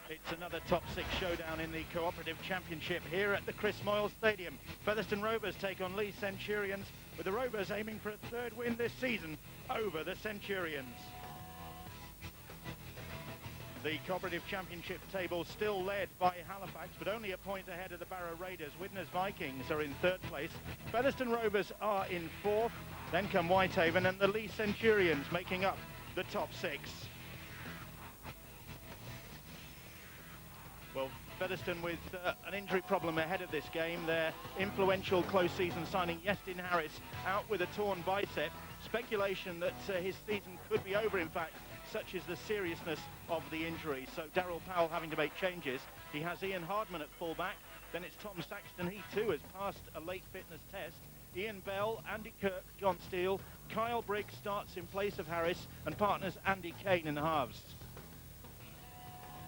It's another top six showdown in the Cooperative Championship here at the Chris Moyle Stadium. Featherstone Rovers take on Leigh Centurions, with the Rovers aiming for a third win this season over the Centurions. The Cooperative Championship table still led by Halifax, but only a point ahead of the Barrow Raiders. Widnes Vikings are in third place. Featherstone Rovers are in fourth. Then come Whitehaven and the Leigh Centurions making up the top six. Well, Featherstone with an injury problem ahead of this game. Their influential close season signing Iestyn Harris out with a torn bicep. Speculation that his season could be over, in fact, such is the seriousness of the injury. So Daryl Powell having to make changes. He has Ian Hardman at fullback. Then it's Tom Saxton. He too has passed a late fitness test. Ian Bell, Andy Kirk, John Steele. Kyle Briggs starts in place of Harris and partners Andy Kane in the halves.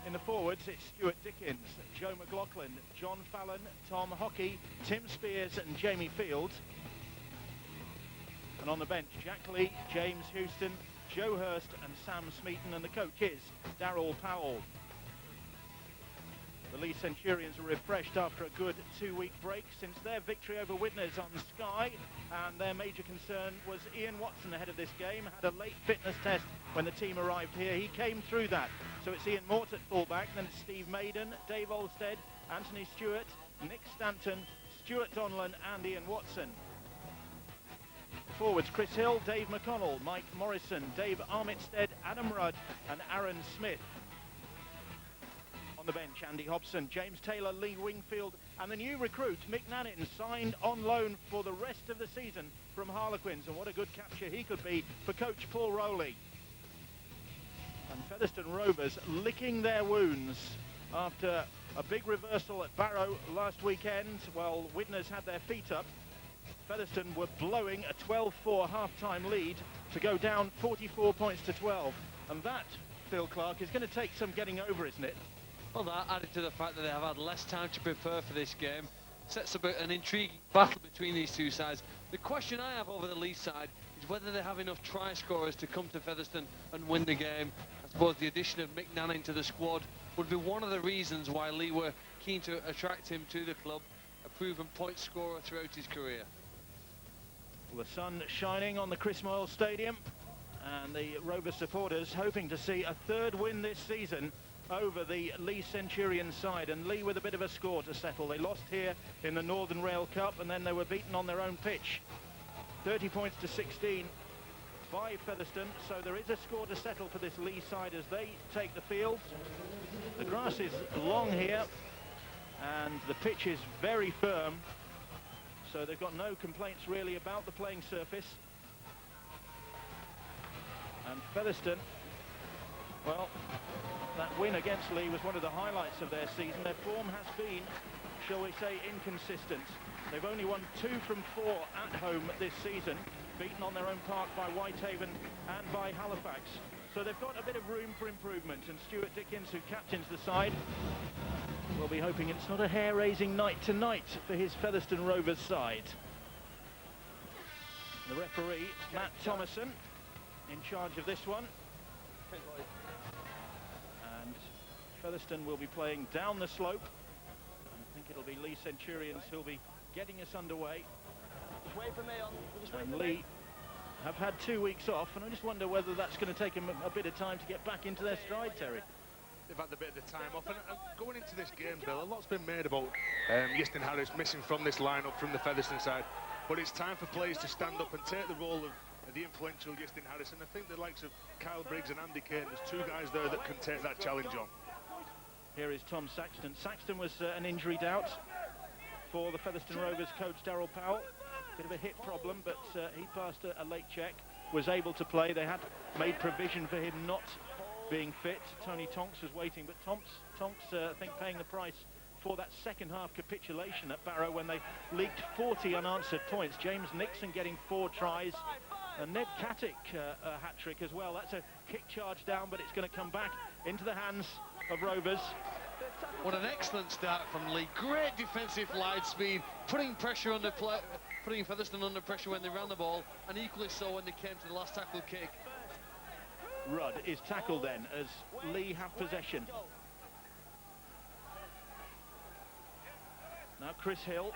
In the forwards, it's Stuart Dickens, Joe McLaughlin, John Fallon, Tom Hockey, Tim Spears and Jamie Field. And on the bench, Jack Lee, James Houston, Joe Hurst and Sam Smeaton, and the coach is Daryl Powell. The Leigh Centurions are refreshed after a good 2-week break since their victory over Widnes on Sky, and their major concern was Ian Watson ahead of this game. Had a late fitness test when the team arrived here. He came through that. So it's Ian Mort at fullback, then it's Steve Maiden, Dave Olstead, Anthony Stewart, Nick Stanton, Stuart Donlan and Ian Watson. Forwards, Chris Hill, Dave McConnell, Mike Morrison, Dave Armitstead, Adam Rudd and Aaron Smith. On the bench, Andy Hobson, James Taylor, Lee Wingfield and the new recruit, Mick Nannin, signed on loan for the rest of the season from Harlequins. And what a good capture he could be for coach Paul Rowley. And Featherstone Rovers licking their wounds after a big reversal at Barrow last weekend. While Widnes had their feet up, Featherstone were blowing a 12-4 half-time lead to go down 44 points to 12. And that, Phil Clark, is going to take some getting over, isn't it? Well, that added to the fact that they have had less time to prepare for this game sets up an intriguing battle between these two sides. The question I have over the Leigh side is whether they have enough try scorers to come to Featherstone and win the game. I suppose the addition of Mick Nannin to the squad would be one of the reasons why Leigh were keen to attract him to the club, a proven point scorer throughout his career. Well, the sun shining on the Chris Moyle Stadium and the Rovers supporters hoping to see a third win this season over the Leigh Centurion side, and Leigh with a bit of a score to settle. They lost here in the Northern Rail Cup and then they were beaten on their own pitch 30 points to 16 by Featherstone, so there is a score to settle for this Leigh side as they take the field. The grass is long here and the pitch is very firm, so they've got no complaints really about the playing surface. And Featherstone, well, that win against Leigh was one of the highlights of their season. Their form has been, shall we say, inconsistent. They've only won 2 from 4 at home this season, beaten on their own park by Whitehaven and by Halifax. So they've got a bit of room for improvement, and Stuart Dickens, who captains the side, will be hoping it's not a hair-raising night tonight for his Featherstone Rovers side. The referee, Matt Thomason, in charge of this one. And Featherstone will be playing down the slope. I think it'll be Leigh Centurions who'll be getting us underway. Just wait for me And Leigh have had 2 weeks off, and I just wonder whether that's going to take them a bit of time to get back into their stride, Terry. They've had a bit of the time off, and going into this game, Bill, a lot's been made about Iestyn Harris missing from this lineup from the Featherstone side, but it's time for players to stand up and take the role of the influential Iestyn Harris, and I think the likes of Kyle Briggs and Andy Kane, there's 2 guys there that can take that challenge on. Here is Tom Saxton. Saxton was an injury doubt for the Featherstone Rovers coach Daryl Powell. Bit of a hip problem, but he passed a late check, was able to play. They had made provision for him not being fit. Tony Tonks was waiting, but Tonks I think paying the price for that second half capitulation at Barrow when they leaked 40 unanswered points. James Nixon getting 4 tries, and Ned Katic a hat-trick as well. That's a kick charge down, but it's going to come back into the hands of Rovers. What an excellent start from Leigh. Great defensive line speed, putting pressure on the play, putting Featherstone under pressure when they ran the ball, and equally so when they came to the last tackle kick. Rudd is tackled then as Leigh have possession. Now Chris Hill.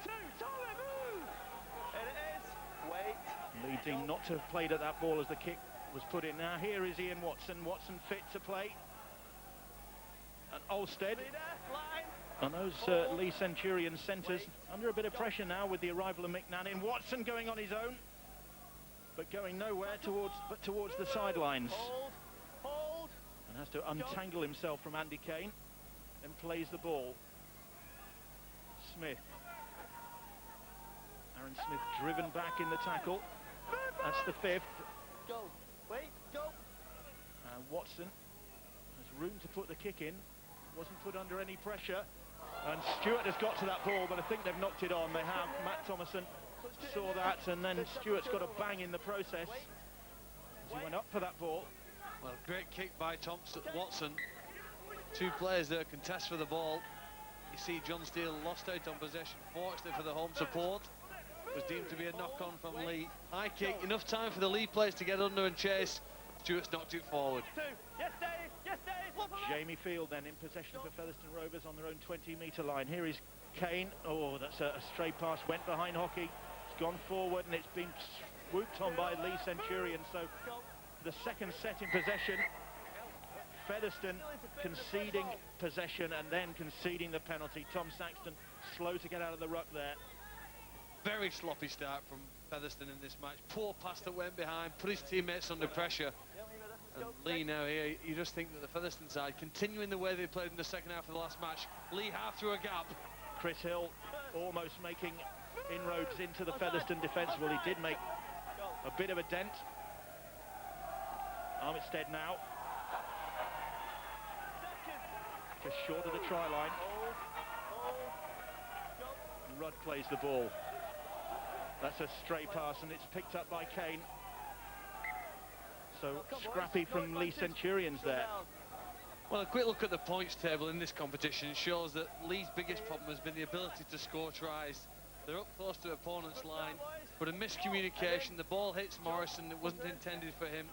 It is. Wait. Lee deemed not to have played at that ball as the kick was put in. Now here is Ian Watson. Watson fit to play. And Olstead. And those Lee Centurion centres under a bit of pressure now with the arrival of McNannin. Watson going on his own, but going nowhere towards the sidelines. Hold. And has to untangle himself from Andy Kane and plays the ball. Smith. Aaron Smith driven back in the tackle. That's the fifth. Go. Wait. Go. And Watson has room to put the kick in. Wasn't put under any pressure. And Stewart has got to that ball, but I think they've knocked it on. They have. Matt Thomason saw that, and then Stewart's got a bang in the process as he went up for that ball. Well, great kick by Watson. Two players there contest for the ball. You see John Steele lost out on possession, forced it for the home support. Was deemed to be a knock-on from Lee. High kick, enough time for the Lee players to get under and chase. Stewart's knocked it forward. Yes, Dave. Yes, Dave. Jamie Field then in possession for Featherstone Rovers on their own 20-metre line. Here is Kane. Oh, that's a stray pass, went behind Hockey. It's gone forward and it's been swooped on by Lee Centurion. So the second set in possession, Featherstone conceding possession and then conceding the penalty. Tom Saxton slow to get out of the ruck there. Very sloppy start from Featherstone in this match. Poor pass that went behind, put his teammates under pressure. And Lee now here, you just think that the Featherstone side, continuing the way they played in the second half of the last match, Lee half through a gap. Chris Hill almost making inroads into the Featherstone defence. Well, he did make a bit of a dent. Armitstead now. Just short of the try line. Rudd plays the ball. That's a stray pass and it's picked up by Kane. So scrappy from Lee Centurions there. Well, a quick look at the points table in this competition shows that Lee's biggest problem has been the ability to score tries. They're up close to opponent's line, but a miscommunication. The ball hits Morrison, it wasn't intended for him.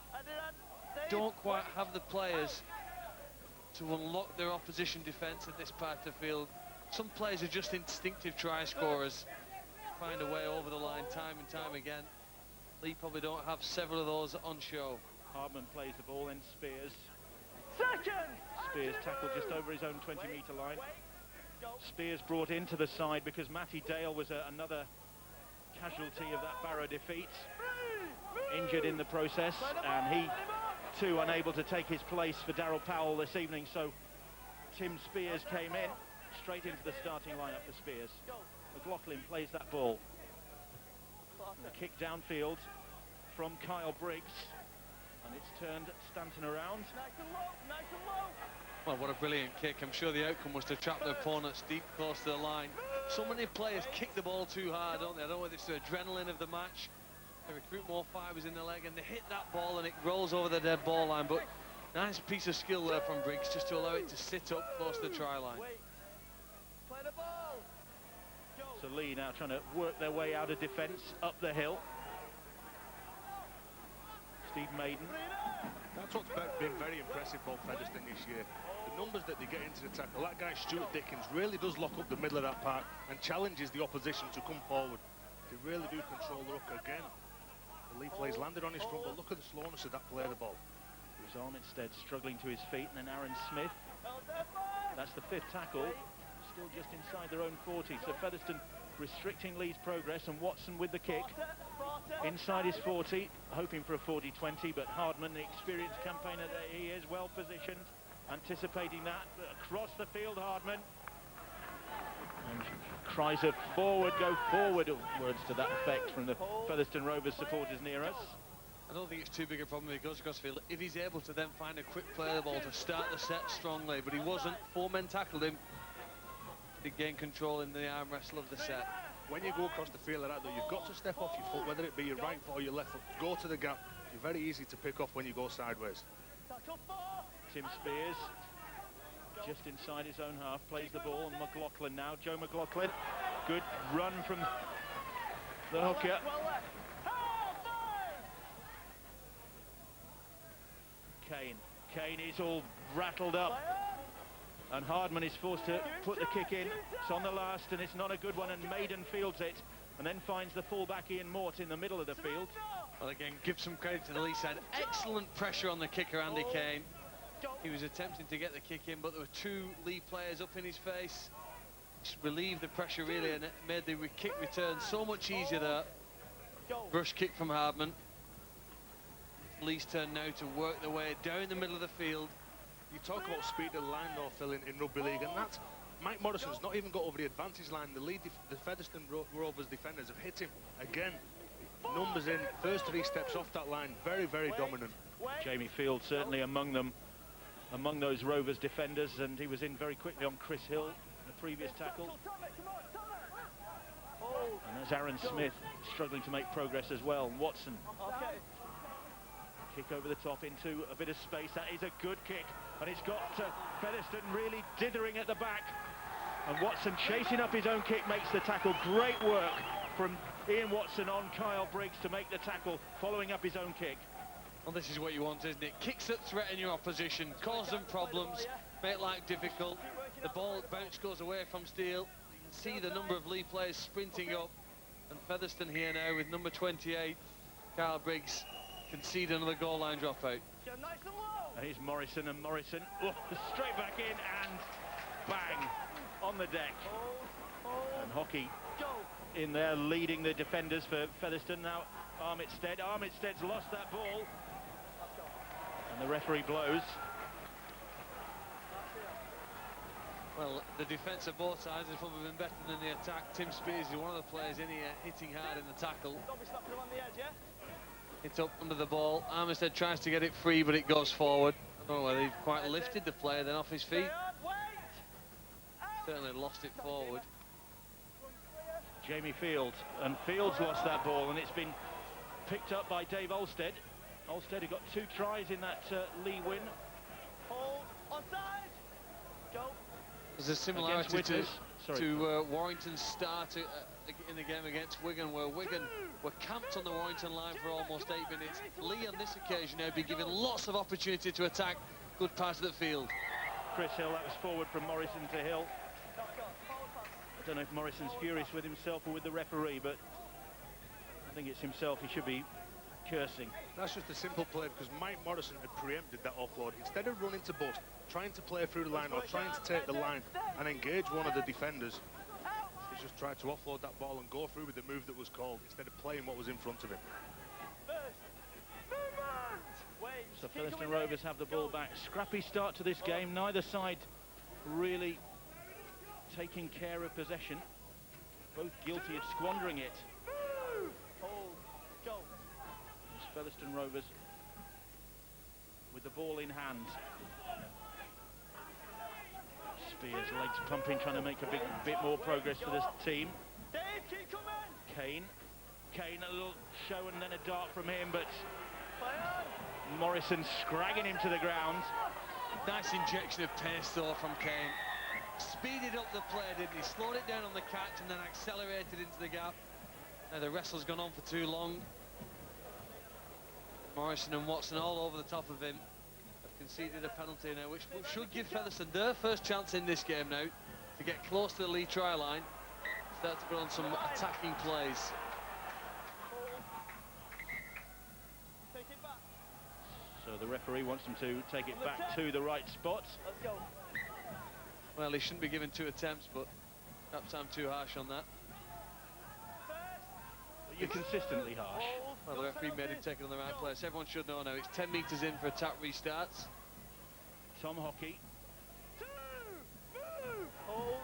Don't quite have the players to unlock their opposition defence at this part of the field. Some players are just instinctive try scorers, find a way over the line time and time again. Lee probably don't have several of those on show. Hardman plays the ball, then Spears. Second. Spears tackled just over his own 20-metre line. Spears brought into the side because Matty Dale was another casualty of that Barrow defeat. Injured in the process, and he too unable to take his place for Darryl Powell this evening, so Tim Spears came in straight into the starting lineup for Spears. McLaughlin plays that ball. The kick downfield from Kyle Briggs, and it's turned Stanton around. Nice and low. Well, what a brilliant kick. I'm sure the outcome was to trap the opponents deep close to the line. So many players kick the ball too hard, don't they? I don't know whether it's the adrenaline of the match. They recruit more fibres in the leg and they hit that ball and it rolls over the dead ball line. But nice piece of skill there from Briggs just to allow it to sit up close to the try line. Play the ball. So Lee now trying to work their way out of defence up the hill. Steve Maiden. That's what's been very impressive about Featherstone this year. The numbers that they get into the tackle. That guy Stuart Dickens really does lock up the middle of that park and challenges the opposition to come forward. They really do control the ruck again. The Lee plays landed on his front, but look at the slowness of that play of the ball. It was Armitstead struggling to his feet, and then Aaron Smith. That's the fifth tackle. Still just inside their own 40. So Featherstone restricting Lee's progress, and Watson with the kick. Inside his 40, hoping for a 40-20, but Hardman, the experienced campaigner that he is, well positioned, anticipating that. Across the field, Hardman. And cries of forward, go forward, words to that effect from the Featherstone Rovers supporters near us. I don't think it's too big a problem if he goes across the field. If he's able to then find a quick play of the ball to start the set strongly, but he wasn't. 4 men tackled him. He gained control in the arm wrestle of the set. When you go across the field like that, though, you've got to step off your foot, whether it be your right foot or your left foot. Go to the gap. You're very easy to pick off when you go sideways. Tim Spears, just inside his own half, plays the ball, and McLaughlin now. Joe McLaughlin, good run from the hooker. Kane is all rattled up. And Hardman is forced to put the kick in. It's on the last, and it's not a good one, and Maiden fields it, and then finds the fullback Ian Mort in the middle of the field. Well, again, give some credit to the Leigh side. Excellent pressure on the kicker, Andy Kane. He was attempting to get the kick in, but there were two Leigh players up in his face. Just relieved the pressure, really, and it made the kick return so much easier there. Rush kick from Hardman. Leigh's turn now to work their way down the middle of the field. You talk about speed of the line, though, Phil, in rugby league, and that's Mike Morrison's not even got over the advantage line. The Featherstone Rovers defenders have hit him again. Numbers in, first 3 steps off that line, very, very dominant. Jamie Field certainly among them, among those Rovers defenders, and he was in very quickly on Chris Hill, the previous tackle. And there's Aaron Smith struggling to make progress as well. Watson. Kick over the top into a bit of space. That is a good kick, and it's got Featherstone really dithering at the back. And Watson chasing up his own kick makes the tackle. Great work from Ian Watson on Kyle Briggs to make the tackle, following up his own kick. Well, this is what you want, isn't it? Kicks that threaten your opposition, cause them problems, make life difficult. The ball bounce goes away from Steele. You can see the number of Leigh players sprinting up, and Featherstone here now with number 28, Kyle Briggs, concede another goal line dropout. And here's Morrison, and Morrison straight back in, and bang on the deck. And Hockey in there leading the defenders for Featherstone. Now Armitstead's lost that ball, and the referee blows. Well, the defence of both sides has probably been better than the attack. Tim Spears is one of the players in here hitting hard in the tackle. It's up under the ball. Armitstead tries to get it free, but it goes forward. I don't know whether he quite lifted the player then off his feet. Certainly lost it forward. Jamie Field, and Fields lost that ball, and it's been picked up by Dave Olstead. Olstead, who got 2 tries in that Leigh win. Hold, onside, go. There's a similarity to Warrington's start in the game against Wigan, where Wigan were camped on the Warrington line for almost 8 minutes. Leigh on this occasion now be given lots of opportunity to attack good parts of the field. Chris Hill, that was forward from Morrison to Hill. I don't know if Morrison's furious with himself or with the referee, but I think it's himself. He should be cursing. That's just a simple play, because Mike Morrison had preempted that offload. Instead of running to bust, trying to play through the line or trying to take the line and engage one of the defenders, he just tried to offload that ball and go through with the move that was called, instead of playing what was in front of him. So Featherstone Rovers have the ball back. Scrappy start to this game. Neither side really taking care of possession. Both guilty of squandering it. It's Featherstone Rovers with the ball in hand. Spears, legs pumping, trying to make a bit more progress for this team. Kane, a little show and then a dart from him, but Morrison scragging him to the ground. Nice injection of pace though from Kane. Speeded up the play, didn't he? Slowed it down on the catch and then accelerated into the gap. Now the wrestle's gone on for too long. Morrison and Watson all over the top of him. Have conceded a penalty now, which should give Featherstone their first chance in this game now to get close to the Leigh try line. Start to put on some attacking plays. So the referee wants them to take it back to the right spot. Well, he shouldn't be given 2 attempts, but perhaps I'm too harsh on that. You're consistently harsh. Well, the referee made him take it on the right place. Everyone should know now it's 10 metres in for attack restarts. Tom Hockey.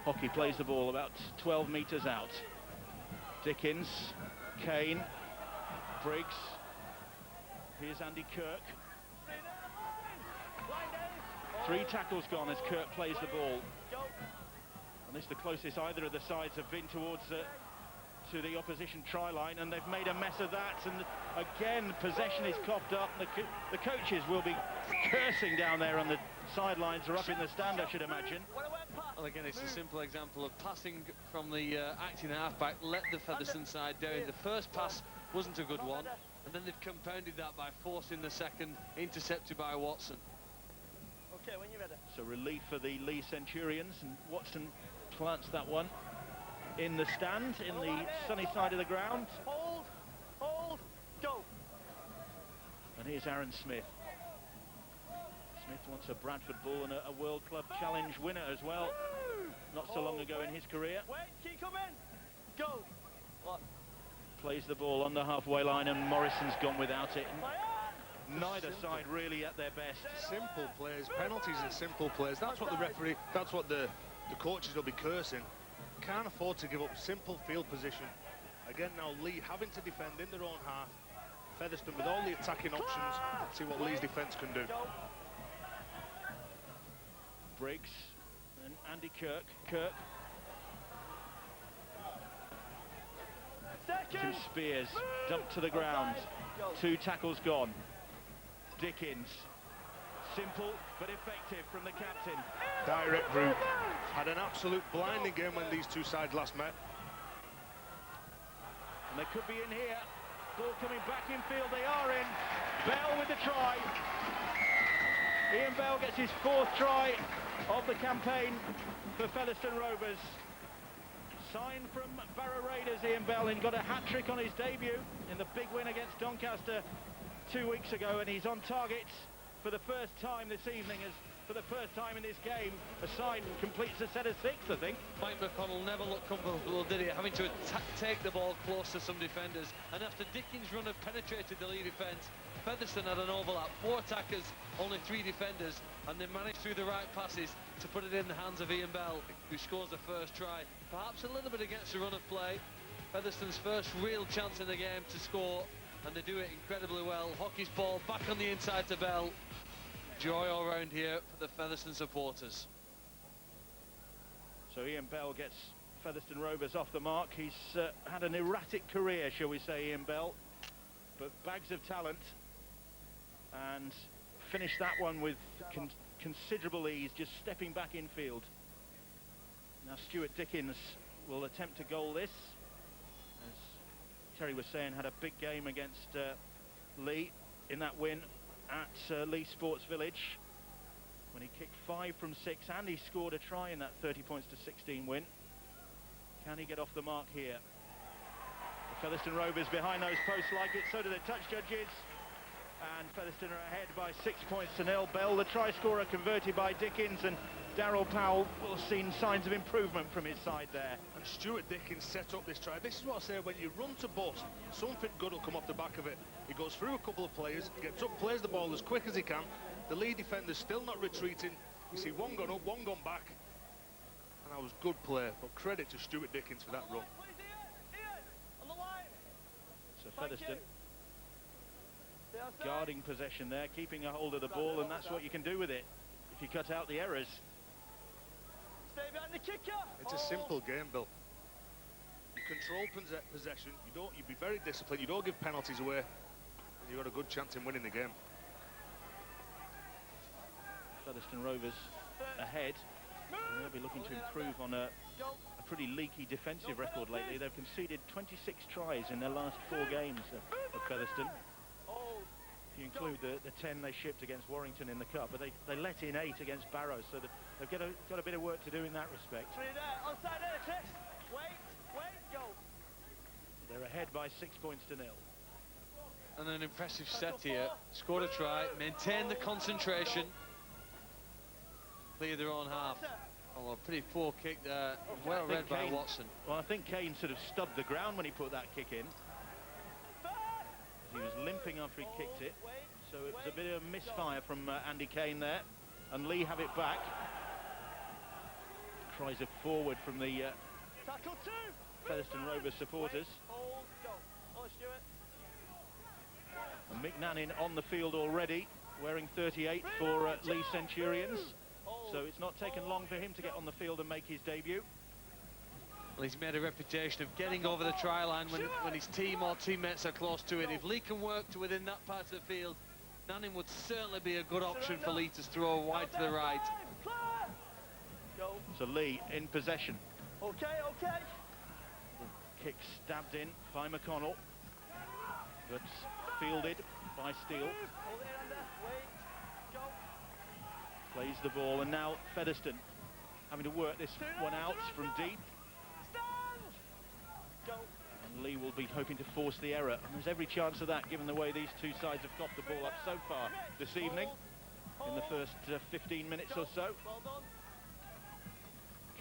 Hockey plays the ball about 12 metres out. Dickens, Kane, Briggs. Here's Andy Kirk. 3 tackles gone as Kirk plays the ball. And this is the closest either of the sides have been towards to the opposition try line, and they've made a mess of that, and again possession is coughed up. The coaches will be cursing down there on the sidelines or up in the stand, I should imagine. Well, again, it's a simple example of passing from the acting halfback, let the Featherstone side down. The first pass wasn't a good one, and then they've compounded that by forcing the second, intercepted by Watson. Okay, when you're ready. So relief for the Leigh Centurions, and Watson plants that one in the stand, in the sunny side of the ground. Hold, go. And here's Aaron Smith. Smith wants a Bradford ball and a World Club Challenge winner as well, not so long ago in his career. Wait, keep coming. Go. What? Plays the ball on the halfway line, and Morrison's gone without it. Neither side really at their best. Simple plays, penalties and simple plays. That's what the referee, that's what the coaches will be cursing. Can't afford to give up simple field position. Again now Leigh having to defend in their own half. Featherstone with all the attacking options. See what Leigh's defence can do. Briggs and Andy Kirk. Two spears dumped to the ground. 2 tackles gone. Dickens. Simple but effective from the captain. Direct route. Had an absolute blinding game when these two sides last met. And they could be in here. Ball coming back in field. They are in. Bell with the try. Ian Bell gets his 4th try of the campaign for Featherstone Rovers. Sign from Barrow Raiders, Ian Bell, and got a hat-trick on his debut in the big win against Doncaster 2 weeks ago, and he's on target for the first time this evening, as for the first time in this game, a side completes a set of 6, I think. Mike McConnell never looked comfortable, did he? Having to take the ball close to some defenders, and after Dickens' run have penetrated the Leigh defence, Featherstone had an overlap, 4 attackers, only 3 defenders, and they managed through the right passes to put it in the hands of Ian Bell, who scores the first try. Perhaps a little bit against the run of play. Featherstone's first real chance in the game to score, and they do it incredibly well. Hockey's ball back on the inside to Bell. Joy all round here for the Featherstone supporters. So Ian Bell gets Featherstone Rovers off the mark. He's had an erratic career, shall we say, Ian Bell, but bags of talent, and finished that one with considerable ease, just stepping back infield. Now Stuart Dickens will attempt to goal this. As Terry was saying, had a big game against Leigh in that win at Leigh Sports Village, when he kicked 5 from 6, and he scored a try in that 30 points to 16 win. Can he get off the mark here? The Featherstone Rovers behind those posts like it, so do the touch judges. And Featherstone are ahead by 6 points to 0. Bell, the try scorer, converted by Dickens, and Darryl Powell will have seen signs of improvement from his side there. And Stuart Dickens set up this try. This is what I say, when you run to bust, something good will come off the back of it. He goes through a couple of players, gets up, plays the ball as quick as he can. The Leigh defender's still not retreating. You see one gone up, one gone back. And that was good play, but credit to Stuart Dickens for that run. So Featherstone guarding possession there, keeping a hold of the ball, and that's what you can do with it if you cut out the errors. Stay behind the kicker. It's a simple game, Bill. You control possession, you be very disciplined, you don't give penalties away, and you've got a good chance in winning the game. Featherstone Rovers ahead, and they'll be looking to improve on a pretty leaky defensive record lately. They've conceded 26 tries in their last 4 games of Featherstone. If you include the 10 they shipped against Warrington in the Cup, but they let in 8 against Barrow, so they've got a bit of work to do in that respect. Onside there, Chris. Wait, go. They're ahead by 6 points to 0. And an impressive set here. Scored a try, maintained the concentration. Clear their own half. Oh, a pretty poor kick there. Well read by Watson. Well, I think Kane sort of stubbed the ground when he put that kick in. He was limping after he kicked it, so it was a bit of a misfire from Andy Kane there, and Leigh have it back. Cries of forward from the Featherstone Rovers supporters. And McNannon on the field already, wearing 38 for Leigh Centurions, so it's not taken long for him to get on the field and make his debut. Well, he's made a reputation of getting over the try line when his team or teammates are close to it. If Leigh can work to within that part of the field, Nanning would certainly be a good option for Leigh to throw wide to the right. So Leigh in possession. Okay. Kick stabbed in by McConnell, but fielded by Steele. Plays the ball, and now Featherstone having to work this one out from deep. Stand! Go. And Leigh will be hoping to force the error, and there's every chance of that given the way these two sides have copped the ball up so far this evening in the first 15 minutes or so. Well done.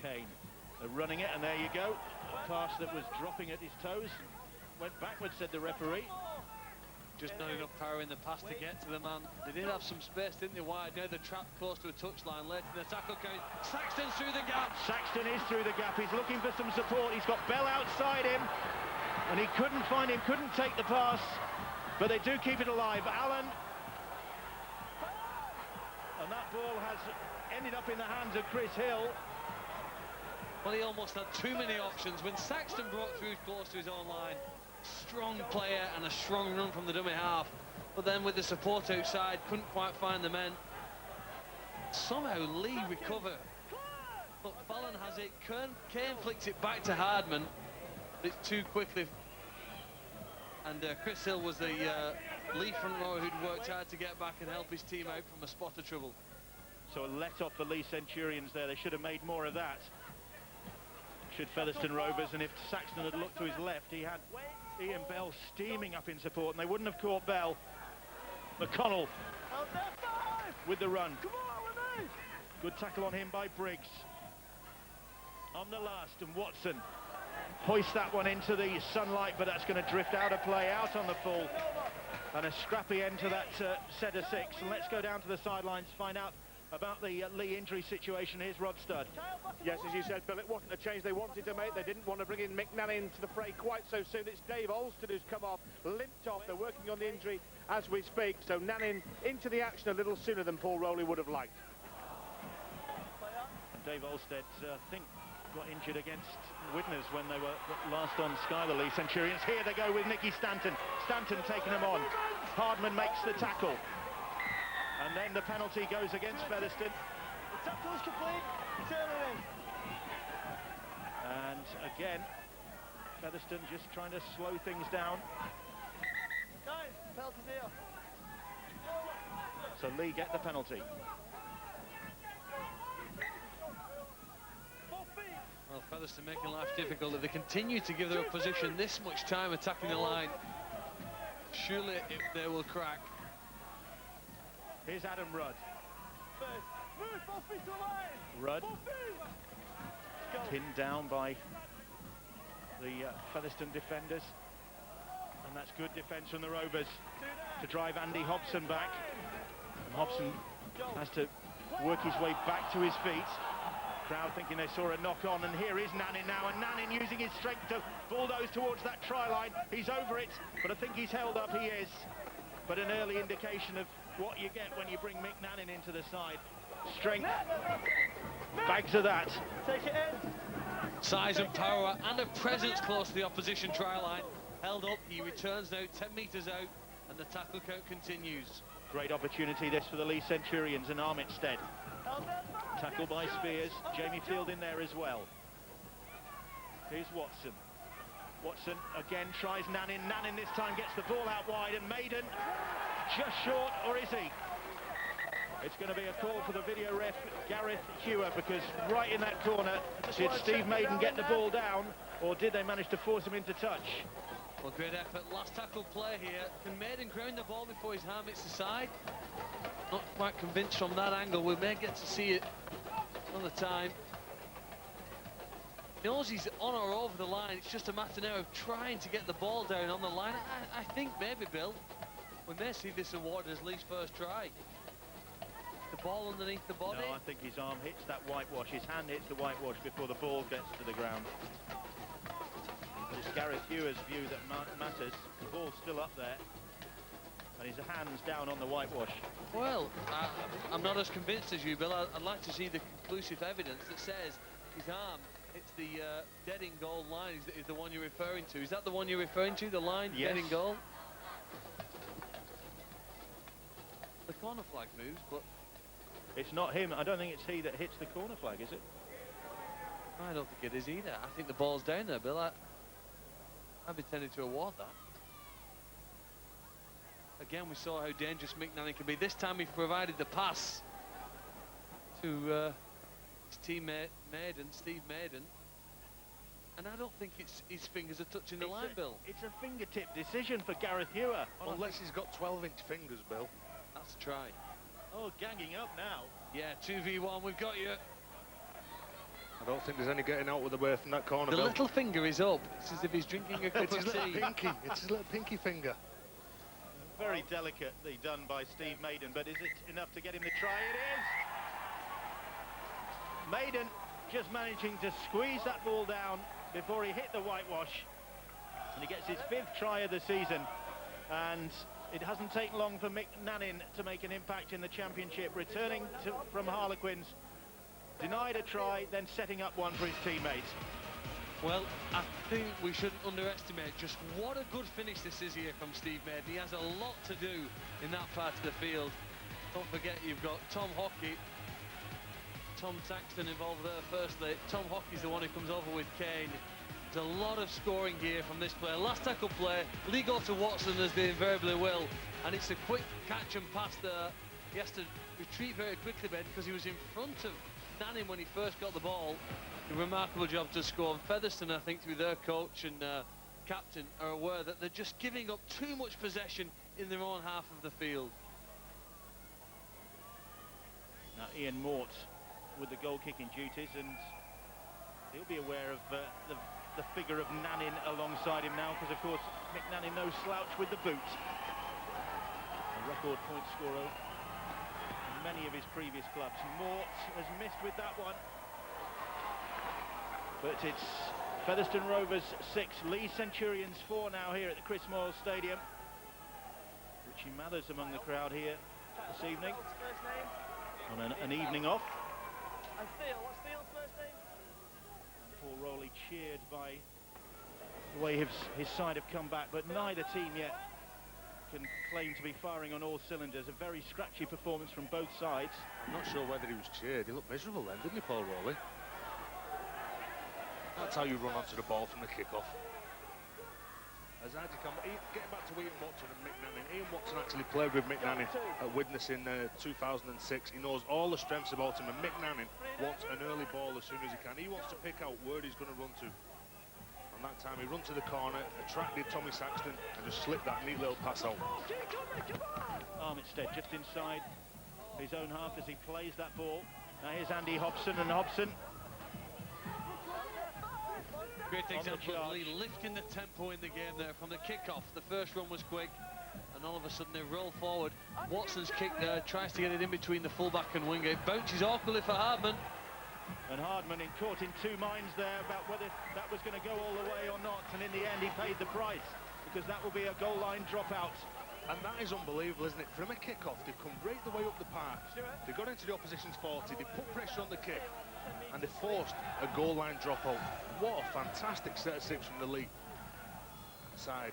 Kane, they're running it, and there you go. A pass that was dropping at his toes went backwards, said the referee. Just not enough power in the pass to get to the man. They did have some space, didn't they, wide? Now they're trapped close to a touchline. Late in the tackle coming. Saxton's through the gap. Saxton is through the gap. He's looking for some support. He's got Bell outside him, and he couldn't find him, couldn't take the pass, but they do keep it alive. Allen, and that ball has ended up in the hands of Chris Hill. Well, he almost had too many options when Saxton broke through close to his own line. Strong player and a strong run from the dummy half, but then with the support outside, couldn't quite find the men. Somehow Leigh recover, but Fallon has it. Kane flicks it back to Hardman, but it's too quickly. And Chris Hill was the Leigh front rower who'd worked hard to get back and help his team out from a spot of trouble. So a let off the Leigh Centurions there. They should have made more of that. Should Featherstone Rovers, and if Saxton had looked to his left, he had Ian Bell steaming up in support, and they wouldn't have caught Bell. McConnell with the run. Come on with me. Good tackle on him by Briggs. On the last, and Watson hoists that one into the sunlight, but that's going to drift out of play, out on the full. And a scrappy end to that set of six. And let's go down to the sidelines to find out about the Leigh injury situation. Here's Rod Studd. Yes, as you said, Bill, it wasn't a change they wanted to make. They didn't want to bring in McNally into the fray quite so soon. It's Dave Alston who's come off, limped off. They're working on the injury as we speak. So Nannin into the action a little sooner than Paul Rowley would have liked. Dave Olstead, I think, got injured against Widnes when they were last on Sky, the Leigh Centurions. Here they go with Nicky Stanton. Stanton taking them on. Hardman makes the tackle. And then the penalty goes against Featherstone. The tackle is complete. Turn it in. And again, Featherstone just trying to slow things down. Guys, penalty's here. So Leigh get the penalty. 4 feet. Well, Featherstone making life difficult. If they continue to give their opposition this much time attacking the line, surely they will crack. Here's Adam Rudd. Move 4 feet to the line. Rudd 4 feet. Go. pinned down by the Featherstone defenders. And that's good defence from the Rovers to drive Andy Hobson back. And Hobson has to work his way back to his feet. Crowd thinking they saw a knock on, and here is Nannin now, and Nannin using his strength to bulldoze towards that try line. He's over it, but I think he's held up. He is. But an early indication of what you get when you bring Mick Nannin into the side. Strength, bags of that. Take it in. Size and power and a presence close to the opposition try line. Held up, he returns now 10 metres out, and the tackle count continues. Great opportunity this for the Leigh Centurions and Armitstead. Tackle by Spears, Jamie Field in there as well. Here's Watson. Watson again tries Nannin. Nannin this time gets the ball out wide, and Maiden just short, or is he? It's going to be a call for the video ref, Gareth Hewer, because right in that corner, did Steve Maiden get the ball down, or did they manage to force him into touch? Well, great effort. Last tackle play here. Can Maiden ground the ball before his hand hits the side? Not quite convinced from that angle. We may get to see it another time. He knows he's on or over the line. It's just a matter now of trying to get the ball down on the line. I think maybe, Bill, we may see this awarded as Leigh's first try. The ball underneath the body. No, I think his arm hits that whitewash. His hand hits the whitewash before the ball gets to the ground. It's Gareth Hewer's view that matters. The ball's still up there, and his hand's down on the whitewash. Well, I'm not as convinced as you, Bill. I'd like to see the conclusive evidence that says his arm hits the dead in goal line is the one you're referring to. Is that the one you're referring to, the line, yes. Dead in goal? The corner flag moves, but It's not him. I don't think it's he that hits the corner flag, is it? I don't think it is either. I think the ball's down there, Bill. I'd be tempted to award that. Again, we saw how dangerous Mick Nannin can be. This time he provided the pass. to his teammate Steve Maiden. And I don't think his fingers are touching the line, Bill. It's a fingertip decision for Gareth Ewer. Unless he's got 12-inch fingers, Bill. That's a try. Oh, ganging up now. Yeah, 2v1, we've got you. I don't think there's any getting out with the way from that corner, The Bill. little finger is up. It's as if he's drinking a cup It's his of little tea. pinky. It's his little pinky finger. Very delicately done by Steve Maiden, but is it enough to get him the try? It is! Maiden just managing to squeeze that ball down before he hit the whitewash. And he gets his 5th try of the season. And it hasn't taken long for Mick Nannin to make an impact in the championship, returning from Harlequins. Denied a try, then setting up one for his teammates. Well, I think we shouldn't underestimate just what a good finish this is here from Steve Maiden. He has a lot to do in that part of the field. Don't forget, you've got Tom Hockey, Tom Saxton involved there firstly. Tom Hockey's the one who comes over with Kane. There's a lot of scoring here from this player. Last tackle play, Lee goes to Watson as they invariably will, and it's a quick catch and pass there. He has to retreat very quickly, Ben, because he was in front of Nannin when he first got the ball. A remarkable job to score. And Featherstone, I think, through their coach and captain, are aware that they're just giving up too much possession in their own half of the field. Now Ian Mort with the goal-kicking duties, and he'll be aware of the figure of Nannin alongside him now, because of course Mick Nannin no slouch with the boot. A record point scorer in many of his previous clubs. Mort has missed with that one, but it's Featherstone Rovers 6, Leigh Centurions 4 now here at the Chris Moyle Stadium. Richie Mathers among the crowd here this evening on an evening off. And Steele, what's Steele's first name? Paul Rowley cheered by the way his side have come back, but neither team yet can claim to be firing on all cylinders. A very scratchy performance from both sides. I'm not sure whether he was cheered. He looked miserable then, didn't he, Paul Rowley? That's how you run onto the ball from the kick-off. As getting back to Ian Watson and Mick Nannin. Ian Watson actually played with Mick Nannin at Widnes in 2006. He knows all the strengths about him, and Mick Nannin wants an early ball as soon as he can. He wants to pick out where he's going to run to. And that time he ran to the corner, attracted Tommy Saxton, and just slipped that neat little pass out. Armitstead just inside his own half as he plays that ball. Now here's Andy Hobson, and Hobson. Great example of Leigh lifting the tempo in the game there from the kick-off. The first run was quick, and all of a sudden they roll forward. Watson's kick there, tries to get it in between the fullback and winger. It bounces awkwardly for Hardman. And Hardman caught in two minds there about whether that was going to go all the way or not, and in the end he paid the price, because that will be a goal line dropout. And that is unbelievable, isn't it? From a kick-off, they've come right the way up the park. They got into the opposition's 40, they put pressure on the kick, and they forced a goal line dropout. What a fantastic set of six from the Leigh side.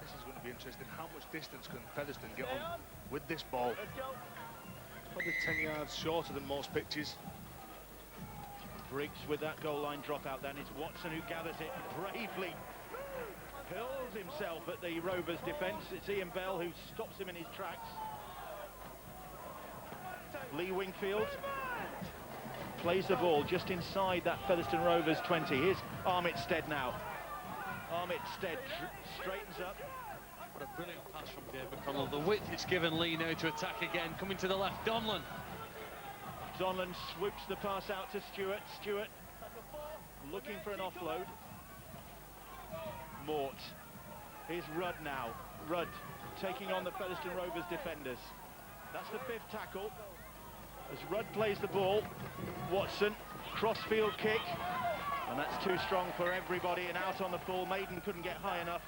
This is going to be interesting. How much distance can Featherstone get on with this ball? Probably 10 yards shorter than most pitches. Briggs with that goal line dropout then. It's Watson who gathers it bravely. Hurls himself at the Rovers defence. It's Ian Bell who stops him in his tracks. Lee Wingfield plays the ball just inside that Featherstone Rovers 20. Here's Armitstead now. Armitstead straightens up. What a brilliant pass from Dave McConnell. The width it's given Leigh now to attack again. Coming to the left, Donlan. Donlan swoops the pass out to Stewart. Stewart looking for an offload. Mort. Here's Rudd now. Rudd taking on the Featherstone Rovers defenders. That's the 5th tackle. As Rudd plays the ball, Watson, crossfield kick, and that's too strong for everybody, and out on the full. Maiden couldn't get high enough.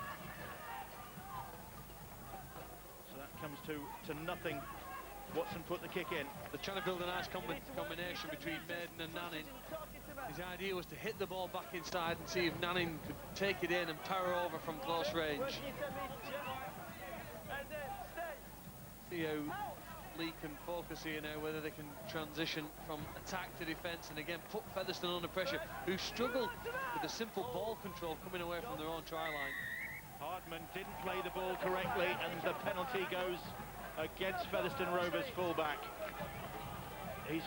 So that comes to nothing. Watson put the kick in. They're trying to build a nice combination between Maiden and Nannin. His idea was to hit the ball back inside and see if Nannin could take it in and power over from close range. See how Leigh can focus here now, whether they can transition from attack to defence and again put Featherstone under pressure, who struggled with the simple ball control coming away from their own try line. Hardman didn't play the ball correctly, and the penalty goes against Featherstone Rovers fullback. He's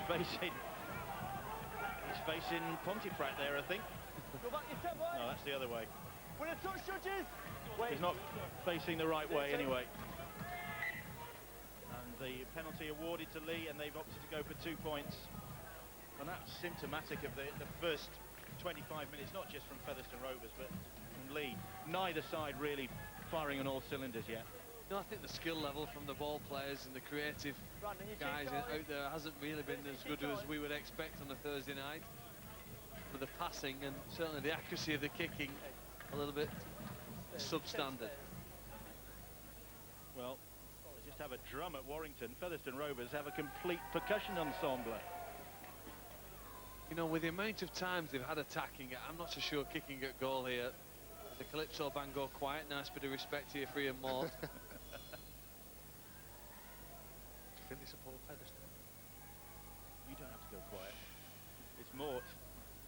facing Pontefract there, I think. Go back your 10 boys. No, that's the other way. With a touch, judges. Wait. He's not facing the right way anyway. And the penalty awarded to Leigh, and they've opted to go for 2 points. And that's symptomatic of the first 25 minutes, not just from Featherstone Rovers, but from Leigh. Neither side really firing on all cylinders yet. No, I think the skill level from the ball players and the creative guys out there hasn't really been as good as we would expect on a Thursday night. For the passing and certainly the accuracy of the kicking, a little bit substandard. Well, they just have a drum at Warrington. Featherstone Rovers have a complete percussion ensemble. You know, with the amount of times they've had attacking, I'm not so sure kicking at goal here. The Calypso band go quiet. Nice bit of respect here for Ian Mort. Do you think they support Featherstone? You don't have to go quiet. It's Mort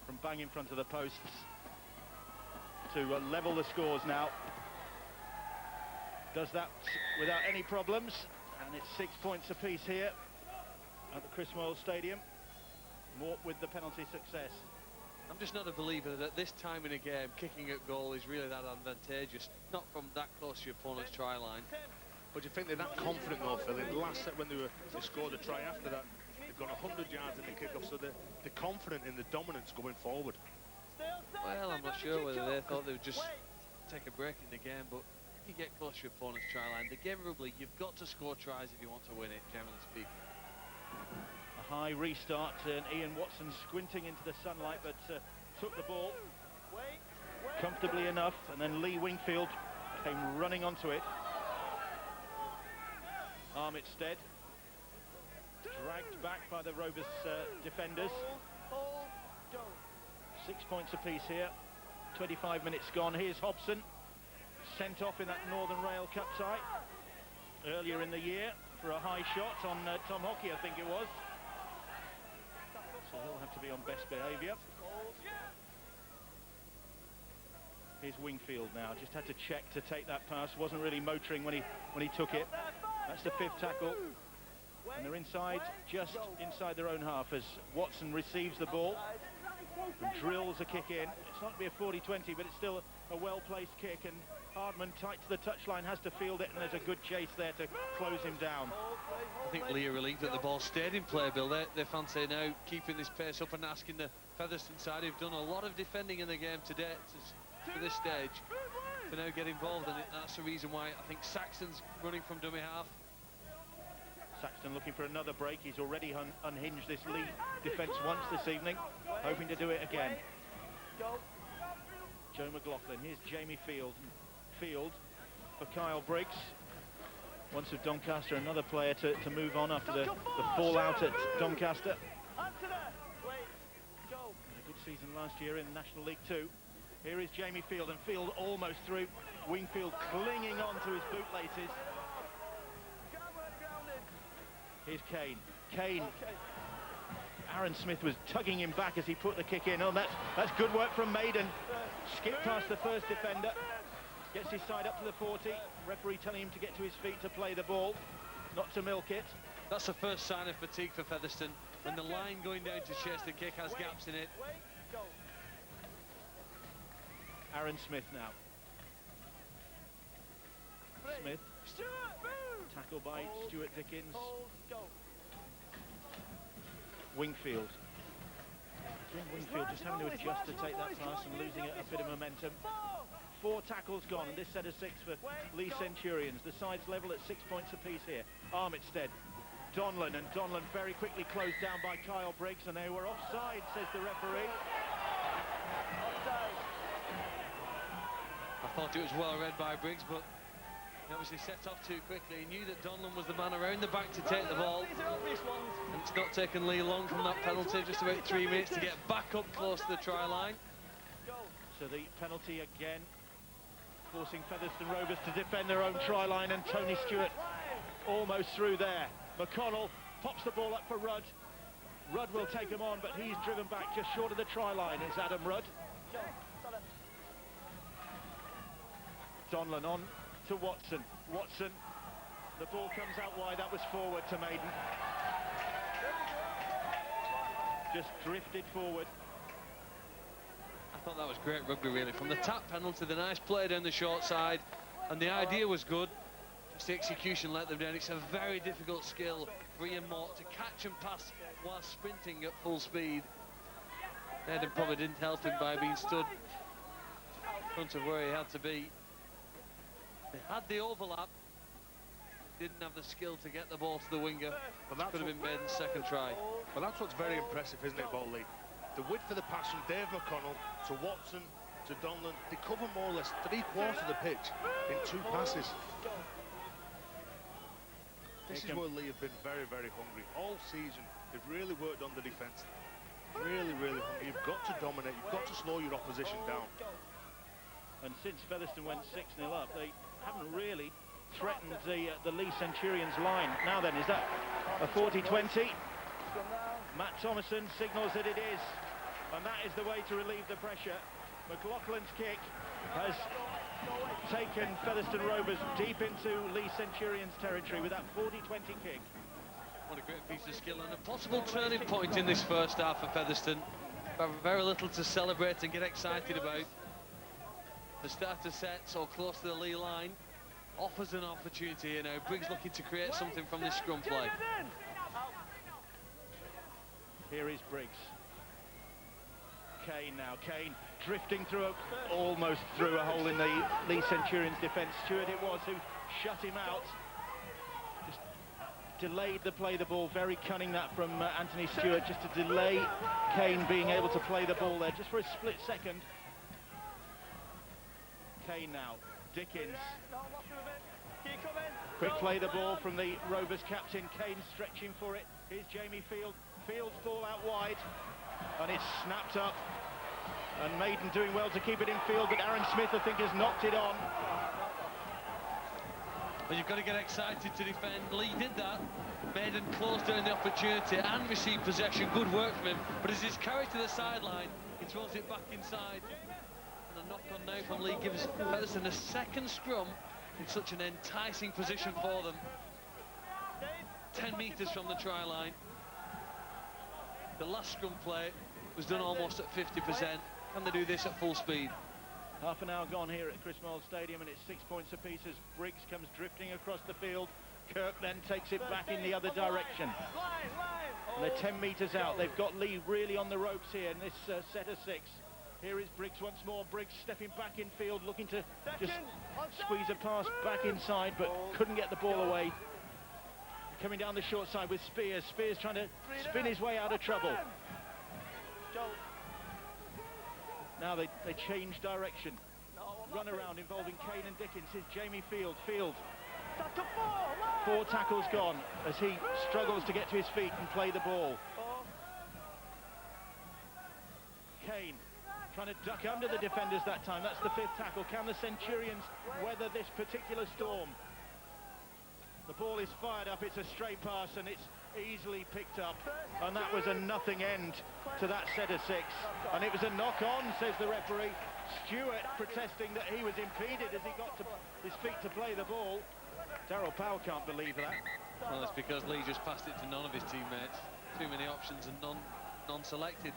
from bang in front of the posts to level the scores now. Does that without any problems, and it's 6 points apiece here at the Chris Moyle Stadium. Mort with the penalty success. I'm just not a believer that at this time in a game, kicking at goal is really that advantageous. Not from that close to your opponent's try line. But do you think they're that confident though, Phil? In the last set when they scored a try after that, they've gone 100 yards in the kickoff, so they're confident in the dominance going forward. Well, I'm not sure whether they thought they would just take a break in the game, but if you get close to your opponent's try line, the game rugby league, you've got to score tries if you want to win it, generally speaking. A high restart, and Ian Watson squinting into the sunlight, but took the ball comfortably enough, and then Leigh Wingfield came running onto it. Armitstead dragged back by the Rovers defenders. 6 points apiece here. 25 minutes gone. Here's Hobson, sent off in that Northern Rail Cup tie earlier in the year for a high shot on Tom Hockey, I think it was. So he'll have to be on best behaviour. Here's Wingfield now. Just had to check to take that pass. Wasn't really motoring when he took it. That's the 5th tackle. And they're inside, just inside their own half as Watson receives the ball and drills a kick in. It's not to be a 40-20, but it's still a well-placed kick, and Hardman tight to the touchline has to field it, and there's a good chase there to close him down. I think Leigh are relieved that the ball stayed in play, Bill. They fancy now keeping this pace up and asking the Featherstone side, who've done a lot of defending in the game today to this stage, to now get involved, and that's the reason why I think Saxton's running from dummy half. Saxton looking for another break. He's already unhinged this Leigh defence once this evening, hoping to do it again. Joe McLaughlin. Here's Jamie Field. Field for Kyle Briggs. Once with Doncaster, another player to move on after the fallout at Doncaster. Had a good season last year in National League 2. Here is Jamie Field, and Field almost through. Wingfield clinging on to his bootlaces. Here's Kane. Kane. Aaron Smith was tugging him back as he put the kick in. Oh, that's good work from Maiden. Skipped past the first defender. Gets his side up to the 40. Referee telling him to get to his feet to play the ball, not to milk it. That's the first sign of fatigue for Featherstone, when the line going down to chase the kick has gaps in it. Aaron Smith now. Smith. Tackled by Stuart Dickens. Wingfield. Again, Wingfield just having to adjust to take that pass and losing a bit of momentum. 4 tackles gone, and this set of 6 for Leigh Centurions. The sides level at 6 points apiece here. Armitstead, Donlan, and Donlan very quickly closed down by Kyle Briggs, and they were offside, says the referee. I thought it was well read by Briggs, but he obviously set off too quickly. He knew that Donlan was the man around the back to take the ball. And it's not taken Leigh long from that penalty, just about 3 minutes to get back up close to the try line. So the penalty again, forcing Featherstone Rovers to defend their own try line, and Tony Stewart almost through there. McConnell pops the ball up for Rudd. Rudd will take him on, but he's driven back just short of the try line. It's Adam Rudd. Donlan on to Watson. Watson, the ball comes out wide. That was forward to Maiden. just drifted forward. I thought that was great rugby, really. From the tap penalty, the nice play down the short side, and the idea was good. Just the execution let them down. It's a very difficult skill for Ian Mort to catch and pass while sprinting at full speed. Eden probably didn't help him by being stood in front of where he had to be. They had the overlap, didn't have the skill to get the ball to the winger. But Could have been made in the second try. Well, that's what's very impressive, isn't it, Boltley? The width of the pass from Dave McConnell to Watson to Donlan, they cover more or less 3/4 of the pitch in 2 passes. This is where Leigh have been very, very hungry. All season, they've really worked on the defence. Really, really hungry. You've got to dominate, you've got to slow your opposition down. And since Featherstone went 6-0 up, they haven't really threatened the Leigh Centurions line. Now then, is that a 40-20? Matt Thomason signals that it is, and that is the way to relieve the pressure. McLaughlin's kick has taken Featherstone Rovers deep into Leigh Centurions territory with that 40-20 kick. What a great piece of skill, and a possible turning point in this first half for Featherstone. Very little to celebrate and get excited about. The starter set so close to the Leigh line offers an opportunity here now. Briggs looking to create something from this scrum play. Here is Briggs. Kane now. Kane drifting through, almost through a hole in the Leigh Centurions defence. Stewart it was who shut him out. Just delayed the play the ball. Very cunning that from Anthony Stewart, just to delay Kane being able to play the ball there, just for a split second. Kane now. Dickens. Quick play the ball from the Rovers captain. Kane stretching for it. Here's Jamie Field. Field's ball out wide, and it's snapped up. And Maiden doing well to keep it in field, but Aaron Smith, I think, has knocked it on. Well, you've got to get excited to defend. Leigh did that. Maiden closed down the opportunity and received possession. Good work from him. But as he's carried to the sideline, he throws it back inside. And a knock-on now from Leigh gives Featherstone a second scrum in such an enticing position for them. 10 metres from the try line. The last scrum play was done almost at 50%. Can they do this at full speed? Half an hour gone here at Chris Moyle Stadium, and it's 6 points apiece as Briggs comes drifting across the field. Kirk then takes it back in the other direction. And they're 10 metres out. They've got Leigh really on the ropes here in this set of 6. Here is Briggs once more. Briggs stepping back in field, looking to just squeeze a pass back inside, but couldn't get the ball away. Coming down the short side with Spears. Spears trying to spin his way out of trouble. Now they change direction. Run around involving Kane and Dickens. Here's Jamie Field. Field. 4 tackles gone as he struggles to get to his feet and play the ball. Kane trying to duck under the defenders that time. That's the 5th tackle. Can the Centurions weather this particular storm? The ball is fired up. It's a straight pass and it's easily picked up, and that was a nothing end to that set of 6, and it was a knock-on, says the referee. Stewart protesting that he was impeded as he got to his feet to play the ball. Darryl Powell can't believe that. Well, it's because Leigh just passed it to none of his teammates. Too many options and non-selected.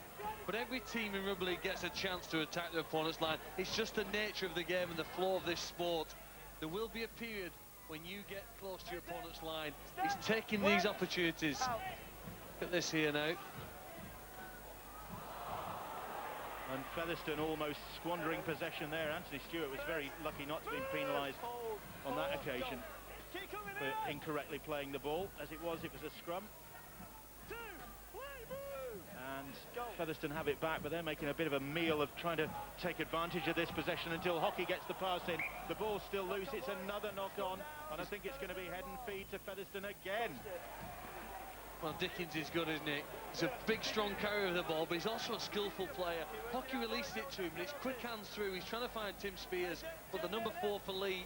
But every team in rugby league gets a chance to attack their opponent's line. It's just the nature of the game and the flow of this sport. There will be a period when you get close to your opponent's line. He's taking these opportunities. Look at this here now. And Featherstone almost squandering possession there. Anthony Stewart was very lucky not to be penalised on that occasion for incorrectly playing the ball. As it was a scrum. And Featherstone have it back, but they're making a bit of a meal of trying to take advantage of this possession until Hockey gets the pass in. The ball's still loose. It's another knock-on, and I think it's going to be head and feed to Featherstone again. Well, Dickens is good, isn't he? He's a big, strong carrier of the ball, but he's also a skillful player. Hockey released it to him, and it's quick hands through. He's trying to find Tim Spears, but the number 4 for Leigh,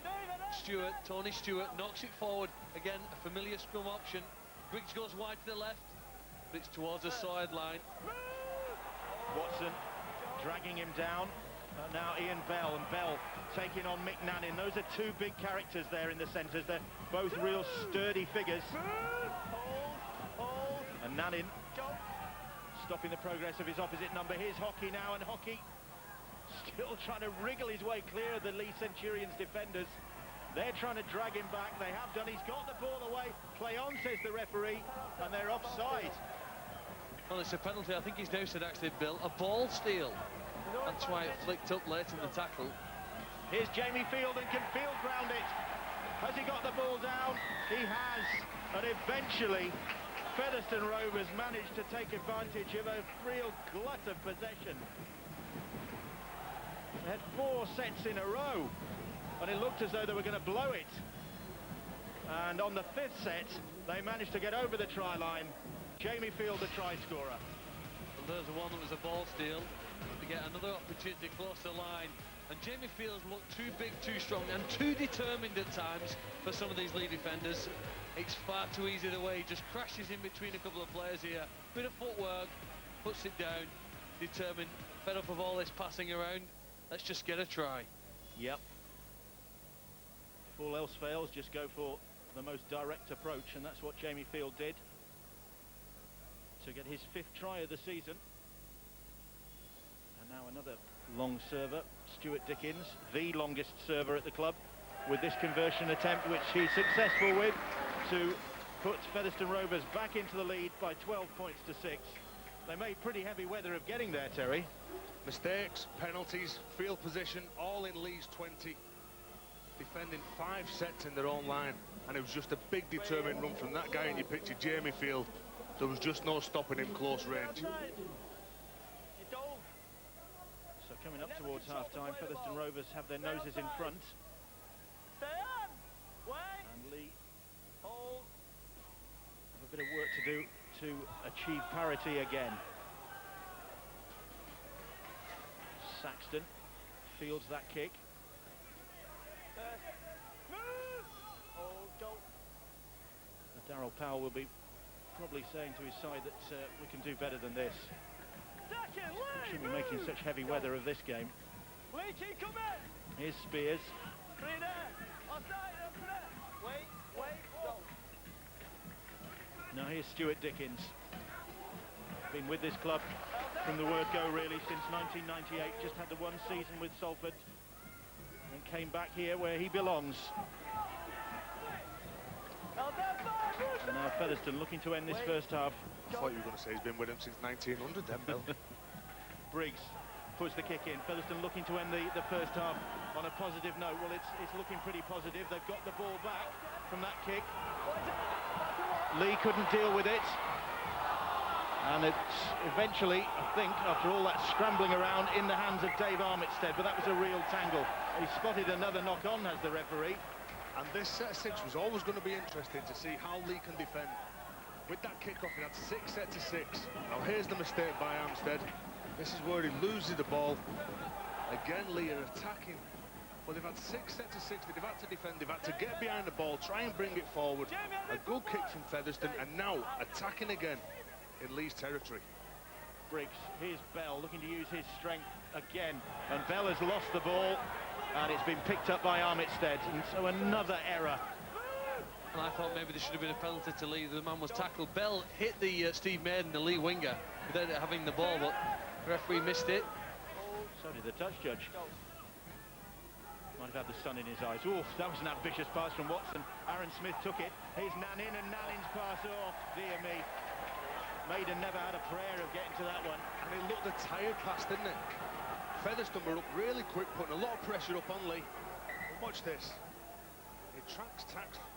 Stewart, Tony Stewart, knocks it forward. Again, a familiar scrum option. Briggs goes wide to the left, but it's towards the sideline. Watson dragging him down. Now Ian Bell, and Bell taking on Mick Nannin. Those are 2 big characters there in the centres. They're both real sturdy figures. And Nannin stopping the progress of his opposite number. Here's Hockey now, and Hockey still trying to wriggle his way clear of the Leigh Centurions defenders. They're trying to drag him back. They have done. He's got the ball away. Play on, says the referee, and they're offside. Well, it's a penalty. I think he's now said, actually, Bill, a ball steal. That's why it flicked up late in the tackle. Here's Jamie Field, and can Field ground it? Has he got the ball down? He has. And eventually, Featherstone Rovers managed to take advantage of a real glut of possession. They had 4 sets in a row, and it looked as though they were going to blow it. And on the 5th set, they managed to get over the try line. Jamie Field, the try scorer. Well, there's the one that was a ball steal. To get another opportunity close to the line. And Jamie Fields looked too big, too strong, and too determined at times for some of these Leigh defenders. It's far too easy the way he just crashes in between a couple of players here. Bit of footwork, puts it down, determined, fed up of all this passing around. Let's just get a try. Yep. If all else fails, just go for the most direct approach, and that's what Jamie Field did to get his 5th try of the season. And now another long server, Stuart Dickens, the longest server at the club, with this conversion attempt, which he's successful with, to put Featherstone Rovers back into the lead by 12 points to 6. They made pretty heavy weather of getting there, Terry. Mistakes, penalties, field position, all in Leigh's 20. Defending 5 sets in their own line, and it was just a big determined run from that guy in your picture, Jamie Field. There was just no stopping him close range. So coming up towards half-time, Featherstone Rovers have their noses in front. And Leigh have a bit of work to do to achieve parity again. Saxton fields that kick. Darryl Powell will be probably saying to his side that we can do better than this. We shouldn't be making such heavy weather of this game. Here's Spears. Now here's Stuart Dickens. Been with this club from the word go really since 1998. Just had the 1 season with Salford and came back here where he belongs. And now Featherstone looking to end this first half. I thought you were going to say he's been with him since 1900 then, Bill. Briggs puts the kick in. Featherstone looking to end the first half on a positive note. Well, it's looking pretty positive. They've got the ball back from that kick. Leigh couldn't deal with it. And it's eventually, I think, after all that scrambling around, in the hands of Dave Armitstead. But that was a real tangle. He spotted another knock-on, has the referee. And this set 6 was always going to be interesting to see how Leigh can defend. With that kick-off, he had 6 set to 6. Now here's the mistake by Armstead. This is where he loses the ball. Again, Leigh are attacking. Well, they've had 6 set to 6. They've had to defend. They've had to get behind the ball, try and bring it forward. A good kick from Featherstone, and now attacking again in Leigh's territory. Briggs, here's Bell looking to use his strength again. And Bell has lost the ball. And it's been picked up by Armitstead, and so another error. And I thought maybe there should have been a penalty to Leigh. The man was tackled. Bell hit the Steve Maiden, the Leigh winger, without having the ball, but the referee missed it. So did the touch judge. Might have had the sun in his eyes. Oof, that was an ambitious pass from Watson. Aaron Smith took it. Here's Nanin, and Nanin's pass. Oh, dear me. Maiden never had a prayer of getting to that one. And it looked a tired pass, didn't it? Featherstone were up really quick, putting a lot of pressure up on Leigh. But watch this. It tracks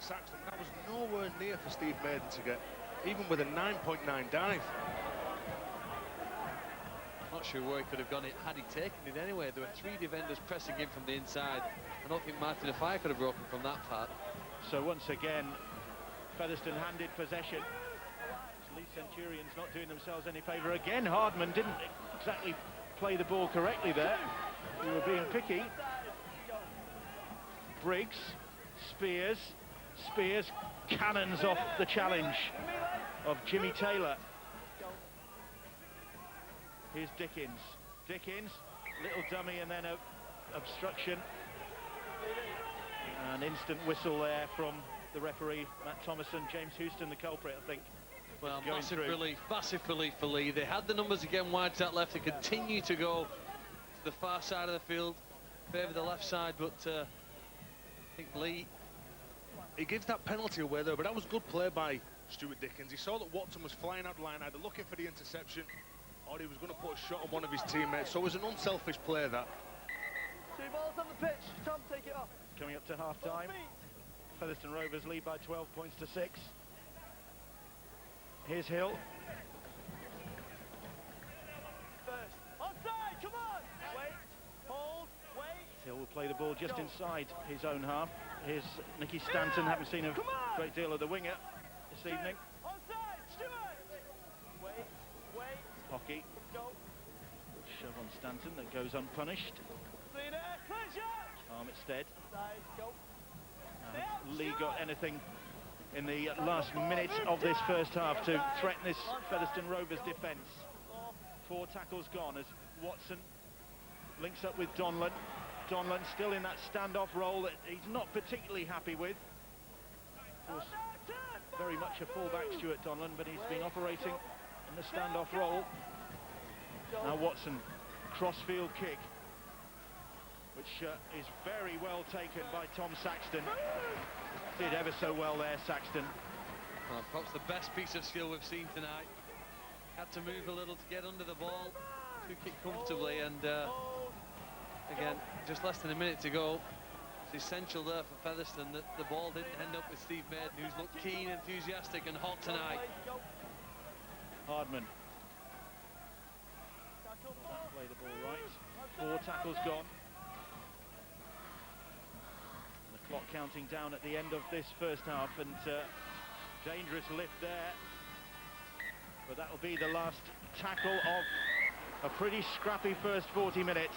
Saxton. That was nowhere near for Steve Maiden to get, even with a 9.9 dive. Not sure where he could have gone it had he taken it anyway. There were 3 defenders pressing in from the inside. I don't think Martin Afire could have broken from that part. So once again, Featherstone handed possession. Leigh Centurions not doing themselves any favour. Again, Hardman didn't exactly play the ball correctly there. We were being picky. Briggs, Spears cannons off the challenge of Jimmy Taylor. Here's Dickens, little dummy, and then a obstruction. An instant whistle there from the referee, Matt Thomason. James Houston, the culprit, I think. Well, going massive through. relief for Leigh. They had the numbers again wide to that left. They continue to go to the far side of the field, favour the left side, but I think Leigh... He gives that penalty away though, but that was good play by Stuart Dickens. He saw that Watson was flying out the line, either looking for the interception or he was going to put a shot on one of his teammates. So it was an unselfish play, that. 2 balls on the pitch. Tom, take it off. Coming up to half-time. Featherstone Rovers lead by 12 points to 6. Here's Hill. First. Onside, come on. Wait, hold, wait. Hill will play the ball just inside his own half. Here's Nicky Stanton. Haven't seen a great deal of the winger this evening. Onside, Stuart. Wait. Hockey. Go. Shove on Stanton that goes unpunished. Clear there. Clear shot. Armitstead. Side, go. Leigh got anything in the last minute of this first half to threaten this Featherstone Rovers defence. 4 tackles gone as Watson links up with Donlan. Donlan still in that standoff role that he's not particularly happy with. Of course, very much a fullback, Stuart Donlan, but he's been operating in the standoff role. Now Watson, crossfield kick, which is very well taken by Tom Saxton. Did ever so well there, Saxton. Well, perhaps the best piece of skill we've seen tonight. Had to move a little to get under the ball, took it comfortably, and again, just less than a minute to go. It's essential there for Featherstone that the ball didn't end up with Steve Maiden, who's looked keen, enthusiastic and hot tonight. Hardman. Play the ball right. 4 tackles gone. The clock counting down at the end of this first half, and dangerous lift there. But that'll be the last tackle of a pretty scrappy first 40 minutes.